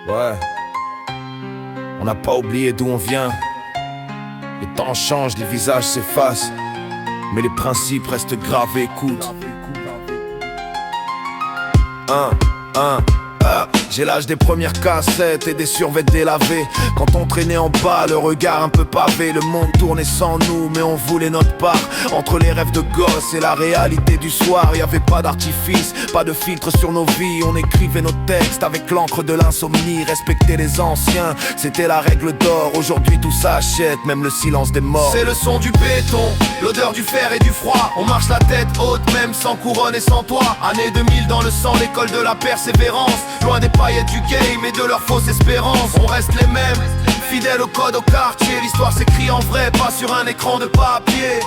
Ouais, on n'a pas oublié d'où on vient. Les temps changent, les visages s'effacent, mais les principes restent gravés, écoute. J'ai l'âge des premières cassettes et des survêtements délavés. Quand on traînait en bas, le regard un peu pavé. Le monde tournait sans nous, mais on voulait notre part. Entre les rêves de gosse et la réalité du soir, y avait pas d'artifice, pas de filtre sur nos vies. On écrivait nos textes avec l'encre de l'insomnie. Respecter les anciens, c'était la règle d'or. Aujourd'hui tout s'achète, même le silence des morts. C'est le son du béton, l'odeur du fer et du froid. On marche la tête haute, même sans couronne et sans toit. Année 2000 dans le sang, l'école de la persévérance. Loin des paillettes du game et de leur fausse espérance. On reste les mêmes, fidèles au code, au quartier. L'histoire s'écrit en vrai, pas sur un écran de papier.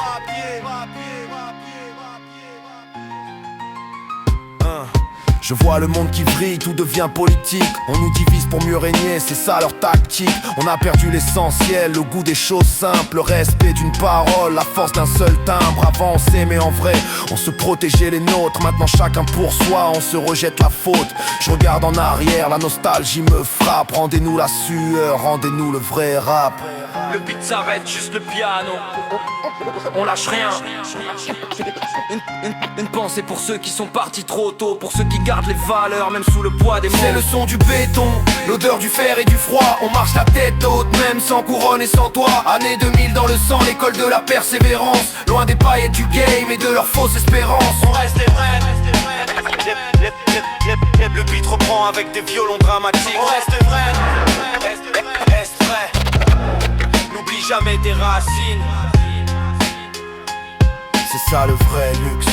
Je vois le monde qui vrille, tout devient politique. On nous divise pour mieux régner, c'est ça leur tactique. On a perdu l'essentiel, le goût des choses simples, le respect d'une parole, la force d'un seul timbre. Avant on s'aimait en vrai, on se protégeait les nôtres. Maintenant chacun pour soi, on se rejette la faute. Je regarde en arrière, la nostalgie me frappe. Rendez-nous la sueur, rendez-nous le vrai rap. Le beat s'arrête, juste le piano. On lâche rien. Une pensée pour ceux qui sont partis trop tôt, pour ceux qui gardent les valeurs même sous le poids des mots. C'est le son du béton, l'odeur du fer et du froid. On marche la tête haute même sans couronne et sans toit. Année 2000 dans le sang, l'école de la persévérance. Loin des paillettes du game et de leur fausse espérance. On reste les vrais. Le beat reprend avec des violons dramatiques. On reste vrai. Reste vrai. N'oublie jamais tes racines. C'est ça le vrai luxe.